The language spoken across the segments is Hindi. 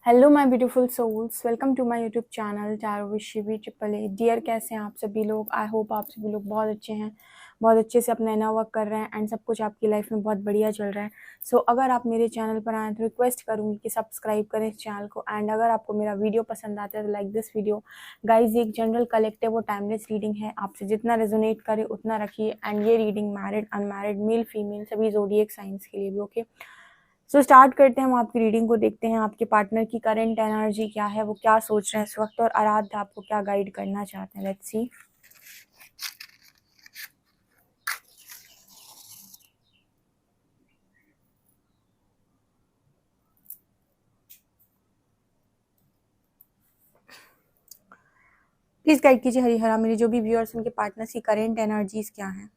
Hello my beautiful souls, welcome to my YouTube channel tarot with Shivi triple A. Dear, कैसे हैं आप सभी लोग? आई होप आप सभी लोग बहुत अच्छे हैं, बहुत अच्छे से अपना इनर वर्क कर रहे हैं एंड सब कुछ आपकी लाइफ में बहुत बढ़िया चल रहा है। सो अगर आप मेरे चैनल पर आए तो रिक्वेस्ट करूंगी कि सब्सक्राइब करें इस चैनल को। एंड अगर आपको मेरा वीडियो पसंद आता है तो लाइक दिस वीडियो। गाइज, ये एक जनरल कलेक्टिव और टाइमलेस रीडिंग है, आपसे जितना रेजोनेट करे उतना रखिए। एंड ये reading married, unmarried, male female सभी ज़ोडिएक साइंस के लिए भी ओके। सो स्टार्ट करते हैं। हम आपकी रीडिंग को देखते हैं। आपके पार्टनर की करंट एनर्जी क्या है, वो क्या सोच रहे हैं इस वक्त, और आराध्य आपको क्या गाइड करना चाहते हैं। Let's see. प्लीज गाइड कीजिए हरिहरा, मेरे जो भी व्यूअर्स उनके पार्टनर्स की करंट एनर्जीज क्या है।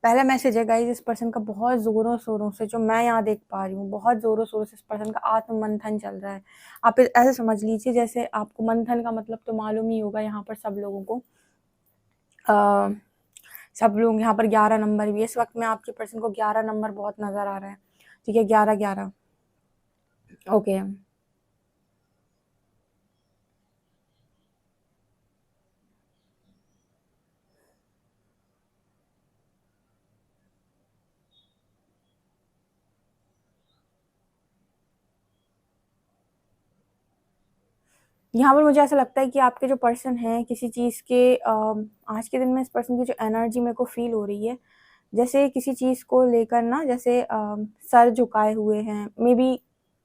पहला मैसेज है गाइज, इस पर्सन का बहुत जोरों शोरों से, जो मैं यहाँ देख पा रही हूँ, बहुत जोरों शोरों से इस पर्सन का आत्म मंथन चल रहा है। आप ऐसे समझ लीजिए जैसे आपको मंथन का मतलब तो मालूम ही होगा यहाँ पर सब लोगों को। सब लोग यहाँ पर 11 नंबर भी है। इस वक्त में आपके पर्सन को 11 नंबर बहुत नजर आ रहा है। ठीक है, 11 11 ओके। यहाँ पर मुझे ऐसा लगता है कि आपके जो पर्सन हैं किसी चीज़ के आज के दिन में इस पर्सन की जो एनर्जी मेरे को फील हो रही है, जैसे किसी चीज़ को लेकर ना, जैसे सर झुकाए हुए हैं। मे बी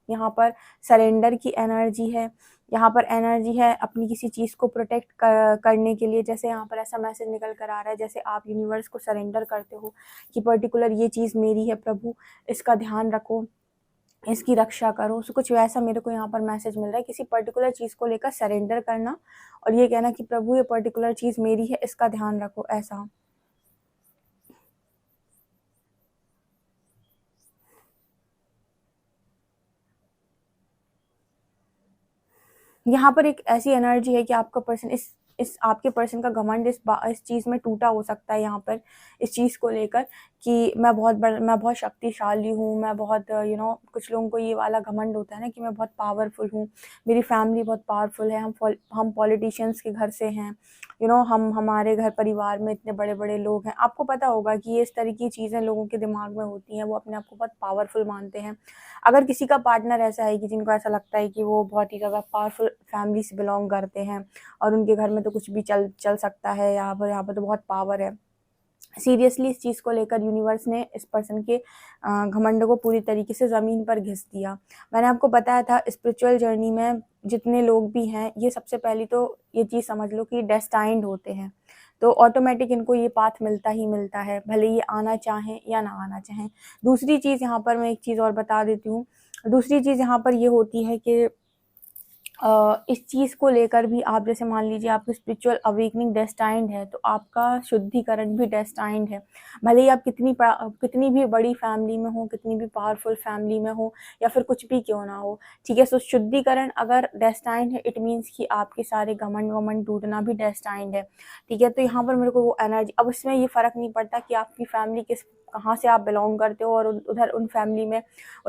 यहाँ पर सरेंडर की एनर्जी है, यहाँ पर एनर्जी है अपनी किसी चीज़ को प्रोटेक्ट करने के लिए। जैसे यहाँ पर ऐसा मैसेज निकल कर आ रहा है जैसे आप यूनिवर्स को सरेंडर करते हो कि पर्टिकुलर ये चीज़ मेरी है प्रभु, इसका ध्यान रखो, इसकी रक्षा करो। सो कुछ वैसा मेरे को यहाँ पर मैसेज मिल रहा है, किसी पर्टिकुलर चीज़ को लेकर सरेंडर करना और ये कहना कि प्रभु ये पर्टिकुलर चीज़ मेरी है, इसका ध्यान रखो, ऐसा। यहाँ पर एक ऐसी एनर्जी है कि आपका पर्सन इस आपके पर्सन का घमंड इस चीज़ में टूटा हो सकता है, यहाँ पर इस चीज़ को लेकर कि मैं बहुत शक्तिशाली हूँ, मैं बहुत कुछ लोगों को ये वाला घमंड होता है ना कि मैं बहुत पावरफुल हूँ, मेरी फैमिली बहुत पावरफुल है, हम पॉलिटिशियंस के घर से हैं, हम हमारे घर परिवार में इतने बड़े बड़े लोग हैं। आपको पता होगा कि ये इस तरह की चीज़ें लोगों के दिमाग में होती हैं, वो अपने आप को बहुत पावरफुल मानते हैं। अगर किसी का पार्टनर ऐसा है कि जिनको ऐसा लगता है कि वो बहुत ही ज़्यादा पावरफुल फैमिली से बिलोंग करते हैं और उनके घर में तो कुछ भी चल चल सकता है, यहाँ पर तो बहुत पावर है, सीरियसली इस चीज़ को लेकर यूनिवर्स ने इस पर्सन के घमंड को पूरी तरीके से ज़मीन पर घिस दिया। मैंने आपको बताया था स्पिरिचुअल जर्नी में जितने लोग भी हैं, ये सबसे पहली तो ये चीज़ समझ लो कि डेस्टाइंड होते हैं, तो ऑटोमेटिक इनको ये पाथ मिलता ही मिलता है, भले ये आना चाहें या ना आना चाहें। दूसरी चीज़ यहाँ पर मैं एक चीज़ और बता देती हूँ। दूसरी चीज़ यहाँ पर ये होती है कि इस चीज़ को लेकर भी आप जैसे मान लीजिए आपकी स्पिरिचुअल अवेकनिंग डेस्टाइंड है, तो आपका शुद्धिकरण भी डेस्टाइंड है। भले ही आप कितनी भी बड़ी फैमिली में हो, कितनी भी पावरफुल फैमिली में हो, या फिर कुछ भी क्यों ना हो, ठीक है। सो शुद्धिकरण अगर डेस्टाइंड है, इट मीन्स कि आपके सारे घमंड वमंड टूटना भी डेस्टाइंड है, ठीक है। तो यहाँ पर मेरे को वो एनर्जी, अब इसमें ये फ़र्क नहीं पड़ता कि आपकी फैमिली कहाँ से आप बिलोंग करते हो और उधर उस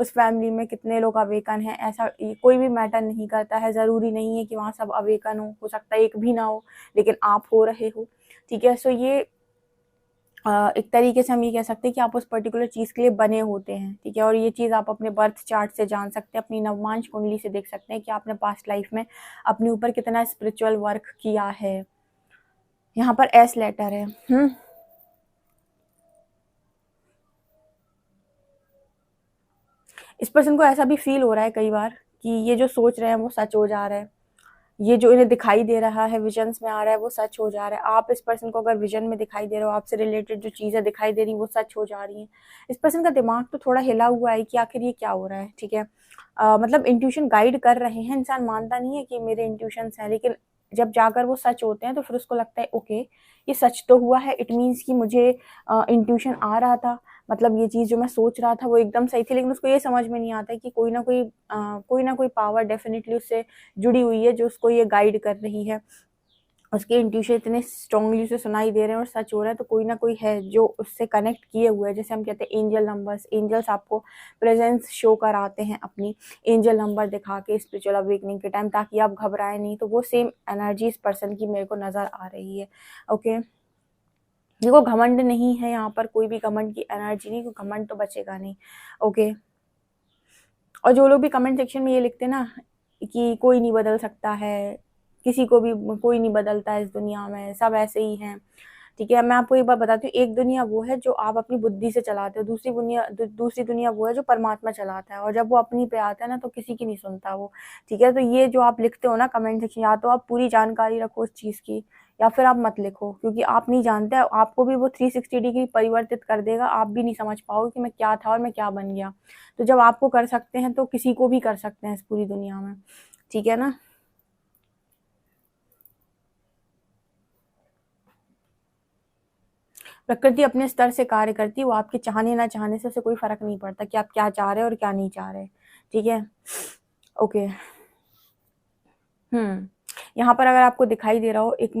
फैमिली में कितने लोग अवेकन हैं, ऐसा कोई भी मैटर नहीं करता है। ज़रूरी नहीं है कि वहाँ सब अवेकन हो सकता है एक भी ना हो, लेकिन आप हो रहे हो, ठीक है। सो ये एक तरीके से हम ये कह सकते हैं कि आप उस पर्टिकुलर चीज़ के लिए बने होते हैं, ठीक है। और ये चीज़ आप अपने बर्थ चार्ट से जान सकते हैं, अपनी नवमांश कुंडली से देख सकते हैं कि आपने पास्ट लाइफ में अपने ऊपर कितना स्पिरिचुअल वर्क किया है। यहाँ पर एस लेटर है। इस पर्सन को ऐसा भी फील हो रहा है कई बार कि ये जो सोच रहे हैं वो सच हो जा रहा है, ये जो इन्हें दिखाई दे रहा है, विजन्स में आ रहा है, वो सच हो जा रहा है। आप इस पर्सन को अगर विजन में दिखाई दे रहे हो, आपसे रिलेटेड जो चीज़ें दिखाई दे रही वो सच हो जा रही हैं। इस पर्सन का दिमाग तो थोड़ा हिला हुआ है कि आखिर ये क्या हो रहा है, ठीक है। मतलब इंट्यूशन गाइड कर रहे हैं, इंसान मानता नहीं है कि मेरे इंट्यूशंस हैं, लेकिन जब जाकर वो सच होते हैं तो फिर उसको लगता है ओके ये सच तो हुआ है, इट मीन्स कि मुझे इंट्यूशन आ रहा था, मतलब ये चीज़ जो मैं सोच रहा था वो एकदम सही थी, लेकिन उसको ये समझ में नहीं आता है कि कोई ना कोई पावर डेफ़िनेटली उससे जुड़ी हुई है जो उसको ये गाइड कर रही है। उसके इंट्यूशन इतने स्ट्रांगली उसे सुनाई दे रहे हैं और सच हो रहा है, तो कोई ना कोई है जो उससे कनेक्ट किए हुए है। जैसे हम कहते हैं एंजल नंबर्स, एंजल्स आपको प्रेजेंस शो कराते हैं अपनी एंजल नंबर दिखा के स्पिरिचुअल अवेकनिंग के टाइम, ताकि आप घबराएं नहीं। तो वो सेम एनर्जी इस पर्सन की मेरे को नज़र आ रही है। ओके, देखो घमंड नहीं है यहाँ पर, कोई भी घमंड की एनर्जी नहीं, क्योंकि घमंड तो बचेगा नहीं। ओके, और जो लोग भी कमेंट सेक्शन में ये लिखते हैं ना कि कोई नहीं बदल सकता है, किसी को भी कोई नहीं बदलता है इस दुनिया में, सब ऐसे ही हैं, ठीक है। मैं आपको एक बात बताती हूँ, एक दुनिया वो है जो आप अपनी बुद्धि से चलाते हो, दूसरी दुनिया वो है जो परमात्मा चलाता है, और जब वो अपनी पे आता है ना तो किसी की नहीं सुनता वो, ठीक है। तो ये जो आप लिखते हो ना कमेंट सेक्शन, या तो आप पूरी जानकारी रखो उस चीज़ की, या फिर आप मत लिखो, क्योंकि आप नहीं जानते, आपको भी वो 360 डिग्री परिवर्तित कर देगा, आप भी नहीं समझ पाओगे कि मैं क्या था और मैं क्या बन गया। तो जब आपको कर सकते हैं तो किसी को भी कर सकते हैं इस पूरी दुनिया में, ठीक है ना। प्रकृति अपने स्तर से कार्य करती है, वो आपके चाहने ना चाहने से उसे कोई फर्क नहीं पड़ता कि आप क्या चाह रहे हो और क्या नहीं चाह रहे, ठीक है। ओके। यहाँ पर अगर आपको दिखाई दे रहा हो, एक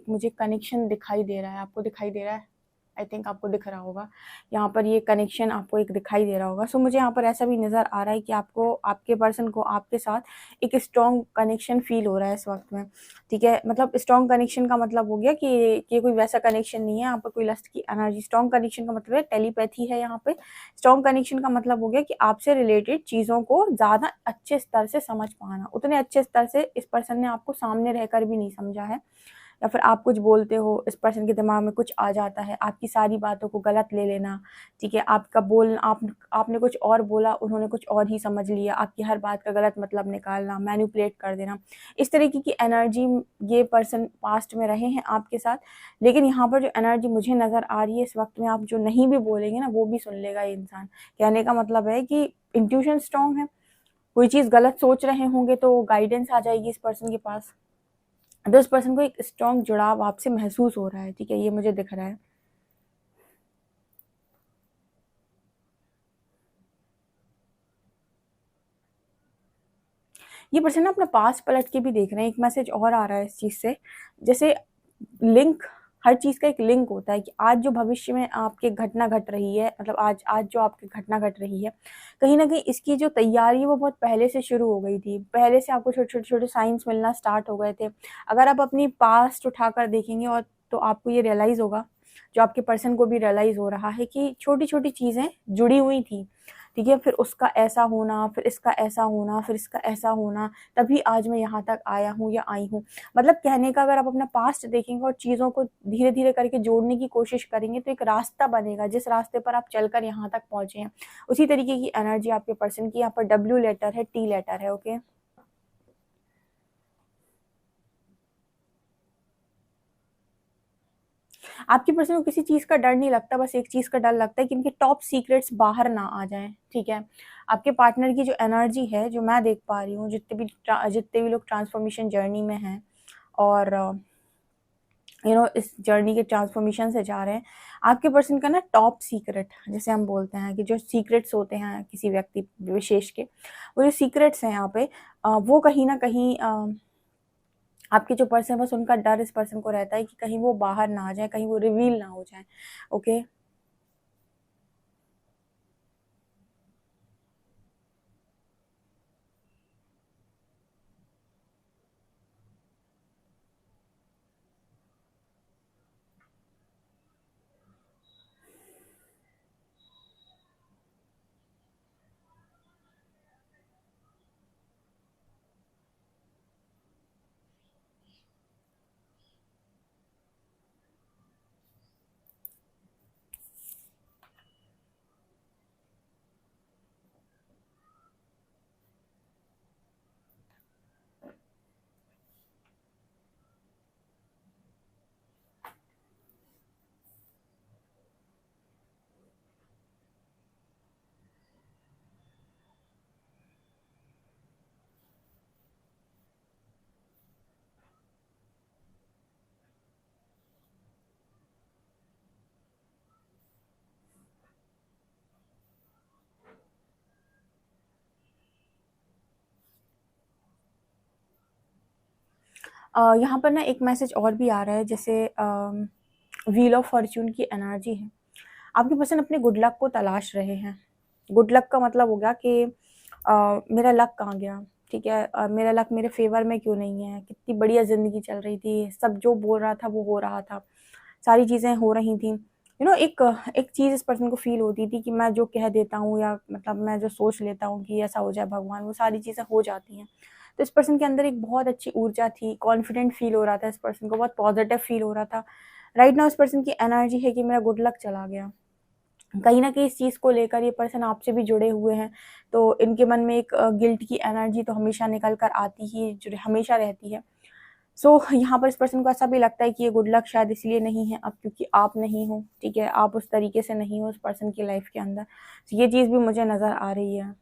मुझे कनेक्शन दिखाई दे रहा है, आपको दिखाई दे रहा है, आई थिंक आपको दिख रहा होगा, यहाँ पर ये कनेक्शन आपको एक दिखाई दे रहा होगा। सो मुझे यहाँ पर ऐसा भी नज़र आ रहा है कि आपको, आपके पर्सन को आपके साथ एक स्ट्रॉन्ग कनेक्शन फील हो रहा है इस वक्त में, ठीक है। मतलब स्ट्रॉन्ग कनेक्शन का मतलब हो गया कि ये कोई वैसा कनेक्शन नहीं है यहाँ पर कोई लस्ट की एनर्जी। स्ट्रॉन्ग कनेक्शन का मतलब है टेलीपैथी है यहाँ पे। स्ट्रॉन्ग कनेक्शन का मतलब हो गया कि आपसे रिलेटेड चीज़ों को ज़्यादा अच्छे स्तर से समझ पाना। उतने अच्छे स्तर से इस पर्सन ने आपको सामने रहकर भी नहीं समझा है, या फिर आप कुछ बोलते हो, इस पर्सन के दिमाग में कुछ आ जाता है, आपकी सारी बातों को गलत ले लेना, ठीक है। आपने कुछ और बोला, उन्होंने कुछ और ही समझ लिया, आपकी हर बात का गलत मतलब निकालना, मैनिपुलेट कर देना, इस तरीके की एनर्जी ये पर्सन पास्ट में रहे हैं आपके साथ। लेकिन यहाँ पर जो एनर्जी मुझे नज़र आ रही है इस वक्त में, आप जो नहीं भी बोलेंगे ना वो भी सुन लेगा ये इंसान। कहने का मतलब है कि इंट्यूशन स्ट्रांग है, कोई चीज़ गलत सोच रहे होंगे तो गाइडेंस आ जाएगी इस पर्सन के पास। तो इस पर्सन को एक स्ट्रॉन्ग जुड़ाव आपसे महसूस हो रहा है, ठीक है, ये मुझे दिख रहा है। ये पर्सन ना अपना पास पलट के भी देख रहे हैं। एक मैसेज और आ रहा है इस चीज़ से, जैसे लिंक, हर चीज़ का एक लिंक होता है कि आज जो भविष्य में आपके घटना घट रही है, मतलब आज जो आपकी घटना घट रही है, कहीं न कहीं इसकी जो तैयारी है वो बहुत पहले से शुरू हो गई थी। पहले से आपको छोटे-छोटे साइंस मिलना स्टार्ट हो गए थे। अगर आप अपनी पास्ट उठाकर देखेंगे और तो आपको ये रियलाइज़ होगा, जो आपके पर्सन को भी रियलाइज़ हो रहा है कि छोटी-छोटी चीज़ें जुड़ी हुई थी, ठीक है? फिर उसका ऐसा होना, फिर इसका ऐसा होना, फिर इसका ऐसा होना, तभी आज मैं यहाँ तक आया हूँ या आई हूँ। मतलब कहने का, अगर आप अपना पास्ट देखेंगे और चीज़ों को धीरे-धीरे करके जोड़ने की कोशिश करेंगे तो एक रास्ता बनेगा, जिस रास्ते पर आप चलकर यहाँ तक पहुँचे हैं। उसी तरीके की एनर्जी आपके पर्सन की यहाँ पर डब्ल्यू लेटर है, टी लेटर है, ओके? आपके पर्सन को किसी चीज़ का डर नहीं लगता, बस एक चीज़ का डर लगता है कि इनके टॉप सीक्रेट्स बाहर ना आ जाएँ, ठीक है? आपके पार्टनर की जो एनर्जी है, जो मैं देख पा रही हूँ, जितने भी लोग ट्रांसफॉर्मेशन जर्नी में हैं और इस जर्नी के ट्रांसफॉर्मेशन से जा रहे हैं, आपके पर्सन का ना टॉप सीक्रेट, जैसे हम बोलते हैं कि जो सीक्रेट्स होते हैं किसी व्यक्ति विशेष के, वो जो सीक्रेट्स हैं यहाँ पे, वो कहीं न कहीं आपके जो पर्सन है बस उनका डर इस पर्सन को रहता है कि कहीं वो बाहर ना आ जाए, कहीं वो रिवील ना हो जाए, ओके? यहाँ पर ना एक मैसेज और भी आ रहा है, जैसे व्हील ऑफ फॉर्च्यून की एनर्जी है। आपके पर्सन अपने गुड लक को तलाश रहे हैं। गुड लक का मतलब हो गया कि मेरा लक कहाँ गया, ठीक है, मेरा लक मेरे फेवर में क्यों नहीं है, कितनी बढ़िया ज़िंदगी चल रही थी, सब जो बोल रहा था वो हो रहा था, सारी चीज़ें हो रही थी। एक एक चीज़ इस पर्सन को फ़ील होती थी कि मैं जो कह देता हूँ या मतलब मैं जो सोच लेता हूँ कि ऐसा हो जाए भगवान, वो सारी चीज़ें हो जाती हैं। तो इस पर्सन के अंदर एक बहुत अच्छी ऊर्जा थी, कॉन्फिडेंट फ़ील हो रहा था इस पर्सन को, बहुत पॉजिटिव फ़ील हो रहा था। राइट नाउ इस पर्सन की एनर्जी है कि मेरा गुड लक चला गया। कहीं न कहीं इस चीज़ को लेकर ये पर्सन आपसे भी जुड़े हुए हैं, तो इनके मन में एक गिल्ट की एनर्जी तो हमेशा निकल कर आती ही जो हमेशा रहती है। सो यहाँ पर इस पर्सन को ऐसा भी लगता है कि ये गुड लक शायद इसलिए नहीं है अब, क्योंकि आप नहीं हो, ठीक है? आप उस तरीके से नहीं हो उस पर्सन की लाइफ़ के अंदर। तो ये चीज़ भी मुझे नज़र आ रही है।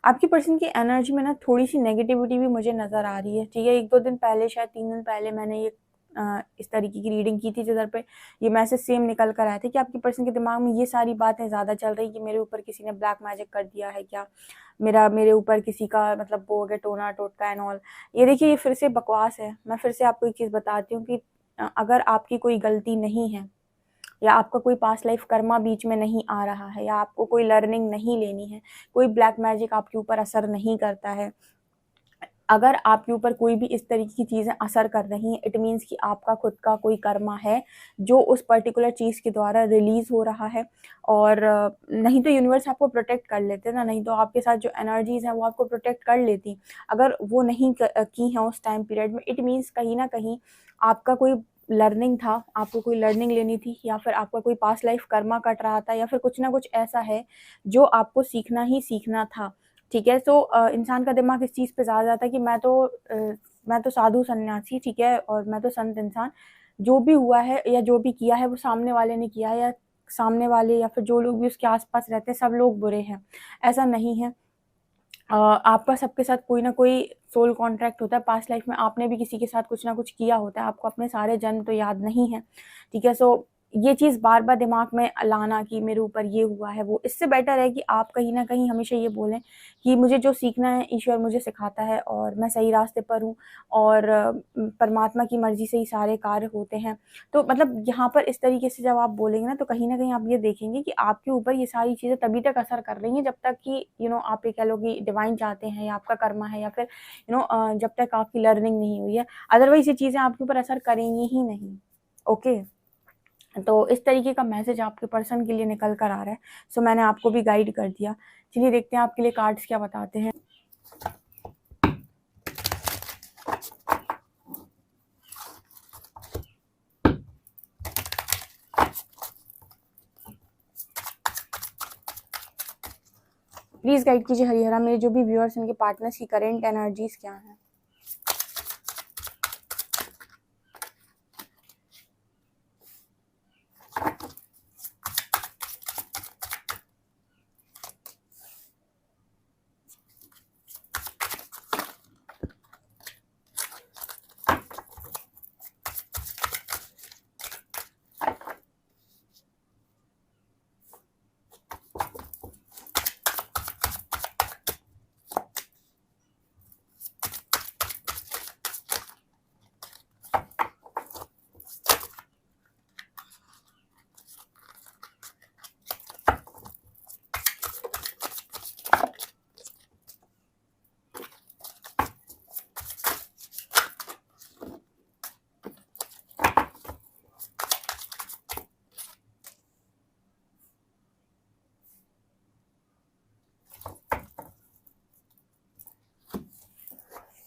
आपकी पर्सन की एनर्जी में ना थोड़ी-सी नेगेटिविटी भी मुझे नज़र आ रही है, ठीक है? 1-2 दिन पहले, शायद 3 दिन पहले मैंने ये इस तरीके की रीडिंग की थी जिधर पे ये मैसेज सेम निकल कर आया था कि आपकी पर्सन के दिमाग में ये सारी बातें ज़्यादा चल रही कि मेरे ऊपर किसी ने ब्लैक मैजिक कर दिया है क्या? मेरे ऊपर किसी का मतलब वो हो गया टोना-टोटका एंड ऑल। ये देखिए, ये फिर से बकवास है। मैं फिर से आपको एक चीज़ बताती हूँ कि अगर आपकी कोई गलती नहीं है या आपका कोई पास्ट लाइफ कर्मा बीच में नहीं आ रहा है या आपको कोई लर्निंग नहीं लेनी है, कोई ब्लैक मैजिक आपके ऊपर असर नहीं करता है, अगर आपके ऊपर कोई भी इस तरीके की चीज़ें असर कर रही हैं, इट मीन्स कि आपका खुद का कोई कर्मा है जो उस पर्टिकुलर चीज़ के द्वारा रिलीज़ हो रहा है। और नहीं तो यूनिवर्स आपको प्रोटेक्ट कर लेते ना, नहीं तो आपके साथ जो एनर्जीज़ हैं वो आपको प्रोटेक्ट कर लेती। अगर वो नहीं की हैं उस टाइम पीरियड में, इट मीन्स कहीं न कहीं आपका कोई लर्निंग था, आपको कोई लर्निंग लेनी थी, या फिर आपका कोई पास्ट लाइफ कर्मा कट रहा था, या फिर कुछ ना कुछ ऐसा है जो आपको सीखना ही सीखना था। ठीक है? सो इंसान का दिमाग इस चीज़ पे ज़्यादा जाता है कि मैं तो साधु सन्यासी, ठीक है? और मैं तो संत इंसान, जो भी हुआ है या जो भी किया है वो सामने वाले ने किया है, या सामने वाले या फिर जो लोग भी उसके आस-पास रहते हैं सब लोग बुरे हैं। ऐसा नहीं है। आपका सबके साथ कोई ना कोई सोल कॉन्ट्रैक्ट होता है, पास्ट लाइफ में आपने भी किसी के साथ कुछ ना कुछ किया होता है, आपको अपने सारे जन्म तो याद नहीं है, ठीक है? सो ये चीज़ बार-बार दिमाग में लाना कि मेरे ऊपर ये हुआ है, वो इससे बेटर है कि आप कहीं न कहीं हमेशा ये बोलें कि मुझे जो सीखना है ईश्वर मुझे सिखाता है और मैं सही रास्ते पर हूँ, और परमात्मा की मर्ज़ी से ही सारे कार्य होते हैं। तो मतलब यहाँ पर इस तरीके से जब आप बोलेंगे ना, तो कहीं न कहीं आप ये देखेंगे कि आपके ऊपर ये सारी चीज़ें तभी तक असर कर रही हैं जब तक कि आप ये कह लो कि डिवाइन चाहते हैं या आपका कर्मा है, या फिर जब तक आपकी लर्निंग नहीं हुई है। अदरवाइज़ ये चीज़ें आपके ऊपर असर करेंगी ही नहीं। ओके? तो इस तरीके का मैसेज आपके पर्सन के लिए निकल कर आ रहा है। सो मैंने आपको भी गाइड कर दिया। चलिए देखते हैं आपके लिए कार्ड्स क्या बताते हैं। प्लीज़ गाइड कीजिए हरिहरा, मेरे जो भी व्यूअर्स, उनके पार्टनर्स की करंट एनर्जीज़ क्या हैं?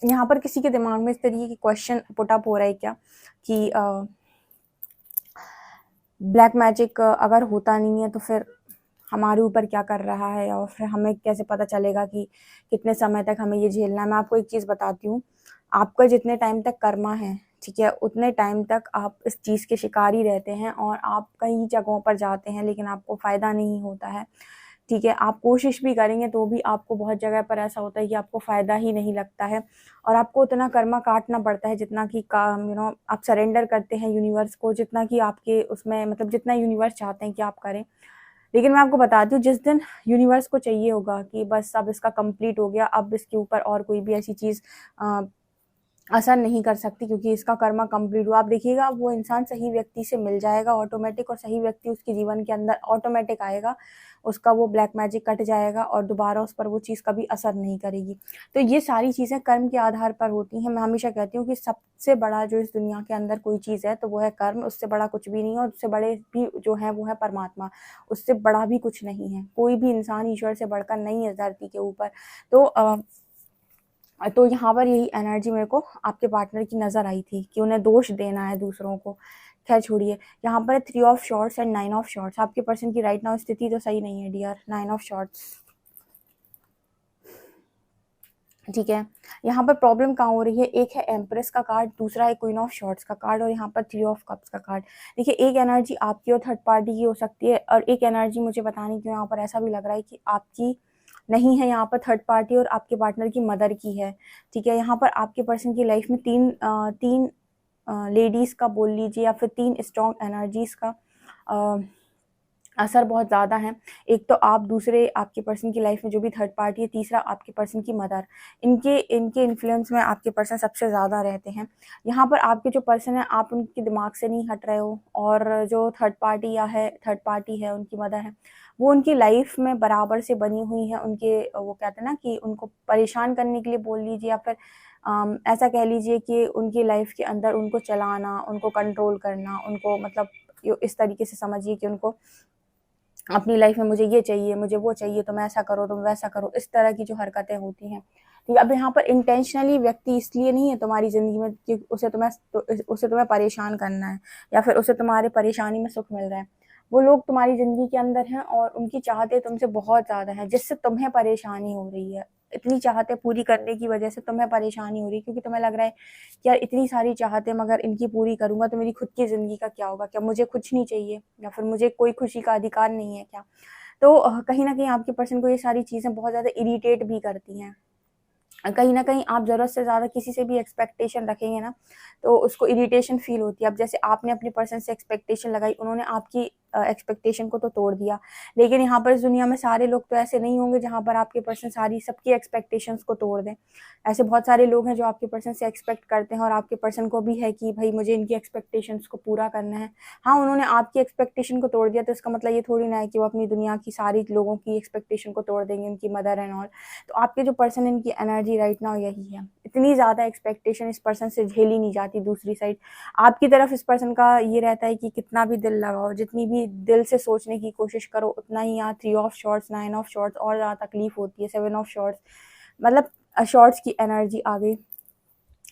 यहाँ पर किसी के दिमाग में इस तरीके की क्वेश्चन पुट अप हो रहा है क्या कि ब्लैक मैजिक अगर होता नहीं है तो फिर हमारे ऊपर क्या कर रहा है, और फिर हमें कैसे पता चलेगा कि कितने समय तक हमें ये झेलना है। मैं आपको एक चीज़ बताती हूँ, आपका जितने टाइम तक कर्मा है, ठीक है, उतने टाइम तक आप इस चीज़ के शिकार ही रहते हैं और आप कई जगहों पर जाते हैं लेकिन आपको फ़ायदा नहीं होता है। ठीक है, आप कोशिश भी करेंगे तो भी आपको बहुत जगह पर ऐसा होता है कि आपको फ़ायदा ही नहीं लगता है और आपको उतना कर्मा काटना पड़ता है जितना कि आप सरेंडर करते हैं यूनिवर्स को, जितना कि आपके उसमें मतलब जितना यूनिवर्स चाहते हैं कि आप करें। लेकिन मैं आपको बताती हूँ, जिस दिन यूनिवर्स को चाहिए होगा कि बस अब इसका कंप्लीट हो गया, अब इसके ऊपर और कोई भी ऐसी चीज़ असर नहीं कर सकती क्योंकि इसका कर्मा कंप्लीट हुआ, आप देखिएगा वो इंसान सही व्यक्ति से मिल जाएगा ऑटोमेटिक और सही व्यक्ति उसके जीवन के अंदर ऑटोमेटिक आएगा, उसका वो ब्लैक मैजिक कट जाएगा और दोबारा उस पर वो चीज़ कभी असर नहीं करेगी। तो ये सारी चीज़ें कर्म के आधार पर होती हैं। मैं हमेशा कहती हूँ कि सबसे बड़ा जो इस दुनिया के अंदर कोई चीज़ है तो वो है कर्म, उससे बड़ा कुछ भी नहीं है और उससे बड़े भी जो है वो है परमात्मा, उससे बड़ा भी कुछ नहीं है। कोई भी इंसान ईश्वर से बढ़कर नहीं है धरती के ऊपर। तो यहाँ पर यही एनर्जी मेरे को आपके पार्टनर की नज़र आई थी कि उन्हें दोष देना है दूसरों को। खैर छोड़िए, यहाँ पर 3 of shorts and 9 of shorts. आपके पर्सन की राइट नाउ स्थिति तो सही नहीं है डियर। 9 ऑफ शॉर्ट्स, ठीक है। यहाँ पर प्रॉब्लम कहाँ हो रही है, एक है एम्प्रेस का कार्ड, दूसरा है क्वीन ऑफ शॉर्ट्स का कार्ड और यहाँ पर 3 ऑफ कप्स का कार्ड। देखिए, एक एनर्जी आपकी और थर्ड पार्टी की हो सकती है और एक एनर्जी मुझे पता नहीं क्यों यहाँ पर ऐसा भी लग रहा है कि आपकी नहीं है, यहाँ पर थर्ड पार्टी और आपके पार्टनर की मदर की है। ठीक है, यहाँ पर आपके पर्सन की लाइफ में तीन लेडीज़ का बोल लीजिए या फिर 3 स्ट्रॉन्ग एनर्जीज़ का असर बहुत ज़्यादा है। एक तो आप, दूसरे आपके पर्सन की लाइफ में जो भी थर्ड पार्टी है, तीसरा आपके पर्सन की मदर। इनके इन्फ्लुएंस में आपके पर्सन सबसे ज़्यादा रहते हैं। यहाँ पर आपके जो पर्सन है आप उनके दिमाग से नहीं हट रहे हो और जो थर्ड पार्टी है उनकी मदर है, वो उनकी लाइफ में बराबर से बनी हुई है। उनके वो कहते हैं ना कि उनको परेशान करने के लिए बोल लीजिए या फिर ऐसा कह लीजिए कि उनकी लाइफ के अंदर उनको चलाना, उनको कंट्रोल करना, उनको मतलब इस तरीके से समझिए कि उनको अपनी लाइफ में मुझे ये चाहिए, मुझे वो चाहिए, तुम ऐसा करो, तुम वैसा करो, इस तरह की जो हरकतें होती हैं। ठीक है, अब यहाँ पर इंटेंशनली व्यक्ति इसलिए नहीं है तुम्हारी ज़िंदगी में कि उसे तुम्हें परेशान करना है या फिर उसे तुम्हारे परेशानी में सुख मिल रहा है। वो लोग तुम्हारी ज़िंदगी के अंदर हैं और उनकी चाहतें तुमसे बहुत ज़्यादा हैं, जिससे तुम्हें परेशानी हो रही है। इतनी चाहतें पूरी करने की वजह से तुम्हें परेशानी हो रही है क्योंकि तुम्हें लग रहा है कि यार इतनी सारी चाहतें मगर इनकी पूरी करूँगा तो मेरी खुद की ज़िंदगी का क्या होगा? क्या मुझे कुछ नहीं चाहिए या फिर मुझे कोई खुशी का अधिकार नहीं है क्या? तो कहीं न कहीं आपके पर्सन को ये सारी चीज़ें बहुत ज़्यादा इरिटेट भी करती हैं। कहीं न कहीं आप ज़रूरत से ज़्यादा किसी से भी एक्सपेक्टेशन रखेंगे ना, तो उसको इरिटेशन फ़ील होती है। अब जैसे आपने अपने पर्सन से एक्सपेक्टेशन लगाई, उन्होंने आपकी एक्सपेक्टेशन को तो तोड़ दिया। लेकिन यहाँ पर इस दुनिया में सारे लोग तो ऐसे नहीं होंगे जहाँ पर आपके पर्सन सारी सबकी एक्सपेक्टेशंस को तोड़ दें। ऐसे बहुत सारे लोग हैं जो आपके पर्सन से एक्सपेक्ट करते हैं और आपके पर्सन को भी है कि भई मुझे इनकी एक्सपेक्टेशंस को पूरा करना है। हाँ, उन्होंने आपकी एक्सपेक्टेशन को तोड़ दिया तो इसका मतलब ये थोड़ी ना है कि वो अपनी दुनिया की सारी लोगों की एक्सपेक्टेशन को तोड़ देंगे, उनकी मदर एंड ऑल। तो आपके जो पर्सन है, इनकी एनर्जी राइट नाउ यही है। इतनी ज़्यादा एक्सपेक्टेशन इस पर्सन से झेली नहीं जाती दूसरी साइड। आपकी तरफ इस पर्सन का ये रहता है कि कितना भी दिल लगाओ, जितनी भी दिल से सोचने की कोशिश करो, उतना ही यहाँ 3 ऑफ शॉर्ट्स, 9 ऑफ शॉर्ट्स और ज़्यादा तकलीफ होती है, 7 ऑफ शॉर्ट्स, मतलब शॉर्ट्स की एनर्जी आ गई।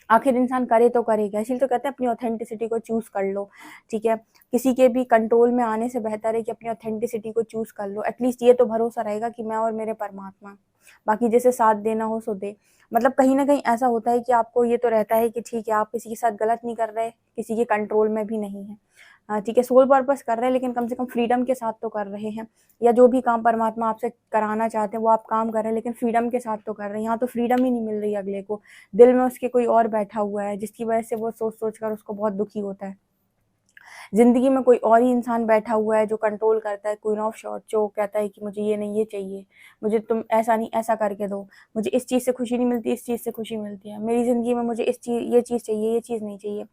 आखिर इंसान करे तो करे क्या? इसीलिए तो कहते हैं अपनी ऑथेंटिसिटी को चूज़ कर लो, ठीक है? किसी के भी कंट्रोल में आने से बेहतर है कि अपनी ऑथेंटिसिटी को चूज़ कर लो। एटलीस्ट ये तो भरोसा रहेगा कि मैं और मेरे परमात्मा, बाकी जिसे साथ देना हो सो दे। मतलब कहीं न कहीं ऐसा होता है कि आपको ये तो रहता है कि ठीक है, आप किसी के साथ गलत नहीं कर रहे, किसी के कंट्रोल में भी नहीं है। ठीक है, सोल पर्पस कर रहे हैं लेकिन कम से कम फ्रीडम के साथ तो कर रहे हैं, या जो भी काम परमात्मा आपसे कराना चाहते हैं वो आप काम कर रहे हैं लेकिन फ्रीडम के साथ तो कर रहे हैं। यहाँ तो फ्रीडम ही नहीं मिल रही अगले को, दिल में उसके कोई और बैठा हुआ है जिसकी वजह से वो सोच-सोच कर उसको बहुत दुखी होता है। ज़िंदगी में कोई और ही इंसान बैठा हुआ है जो कंट्रोल करता है, क्वीन ऑफ शॉर्ट्स, जो कहता है कि मुझे ये नहीं, ये चाहिए, मुझे तुम ऐसा नहीं, ऐसा करके दो, मुझे इस चीज़ से खुशी नहीं मिलती, इस चीज़ से खुशी मिलती है, मेरी ज़िंदगी में मुझे ये चीज़ चाहिए, ये चीज़ नहीं चाहिए।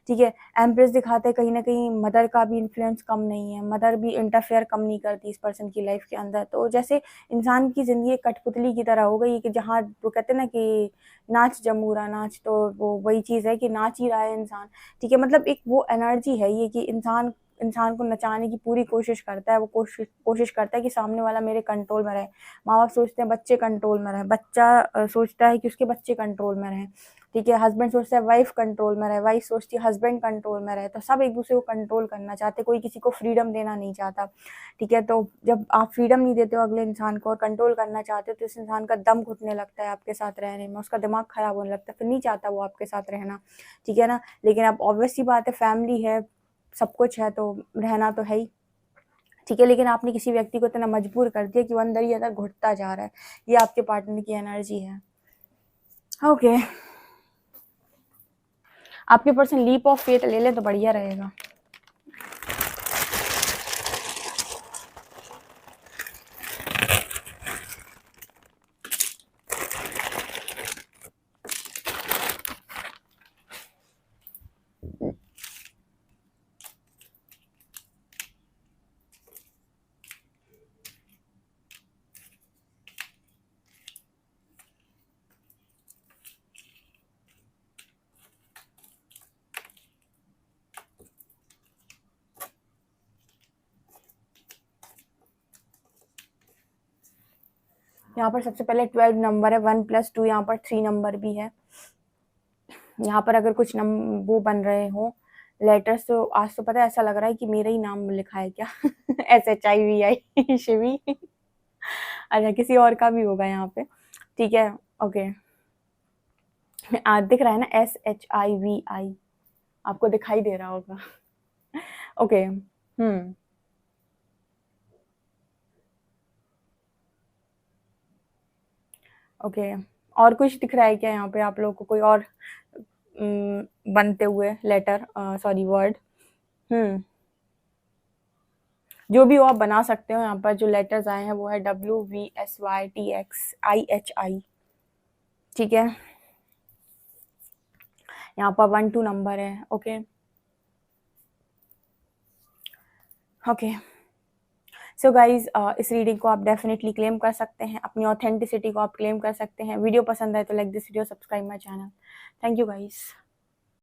ठीक है, एम्प्रेस दिखाता है कहीं न कहीं मदर का भी इन्फ्लुएंस कम नहीं है, मदर भी इंटरफेयर कम नहीं करती इस पर्सन की लाइफ़ के अंदर। तो जैसे इंसान की ज़िंदगी एक कठपुतली की तरह हो गई है कि जहाँ वो कहते हैं ना कि नाच जमूरा नाच, तो वो वही चीज़ है कि नाच ही रहा है इंसान। ठीक है, मतलब एक वो एनर्जी है ये कि इंसान इंसान को नचाने की पूरी कोशिश करता है, वो कोशिश करता है कि सामने वाला मेरे कंट्रोल में रहे। माँ बाप सोचते हैं बच्चे कंट्रोल में रहे, बच्चा सोचता है कि उसके बच्चे कंट्रोल में रहें, ठीक है। हस्बैंड सोचता है वाइफ कंट्रोल में रहे, वाइफ सोचती है हस्बैंड कंट्रोल में रहे। तो सब एक दूसरे को कंट्रोल करना चाहते, कोई किसी को फ्रीडम देना नहीं चाहता, ठीक है। तो जब आप फ्रीडम नहीं देते हो अगले इंसान को और कंट्रोल करना चाहते हो, तो इस इंसान का दम घुटने लगता है आपके साथ रहने में, उसका दिमाग खराब होने लगता है, फिर नहीं चाहता वो आपके साथ रहना, ठीक है ना। लेकिन अब ऑब्वियस सी बात है, फैमिली है, सब कुछ है, तो रहना तो है ही, ठीक है। लेकिन आपने किसी व्यक्ति को इतना मजबूर कर दिया कि वो अंदर ही अंदर घुटता जा रहा है। ये आपके पार्टनर की एनर्जी है। ओके, आपके पर्सन लीप ऑफ फेथ ले ले तो बढ़िया रहेगा। यहाँ पर सबसे पहले 12 नंबर है, 1 + 2, यहाँ पर 3 नंबर भी है। यहाँ पर अगर कुछ वो बन रहे हो लेटर्स, तो आज तो पता है ऐसा लग रहा है कि मेरा ही नाम लिखा है क्या SHIVI शिवी। अच्छा, किसी और का भी होगा यहाँ पे, ठीक है। ओके, दिख रहा है ना SHIVI, आपको दिखाई दे रहा होगा। ओके, ओके, और कुछ दिख रहा है क्या यहाँ पे आप लोगों को, कोई और बनते हुए लेटर, सॉरी वर्ड? जो भी हो आप बना सकते हो। यहाँ पर जो लेटर्स आए हैं वो है WVSYTXIHI, ठीक है। यहाँ पर 1 2 नंबर है। ओके, ओके, सो गाइज, इस रीडिंग को आप डेफिनेटली क्लेम कर सकते हैं, अपनी ऑथेंटिसिटी को आप क्लेम कर सकते हैं। वीडियो पसंद आए तो like this video, subscribe my channel. Thank you guys.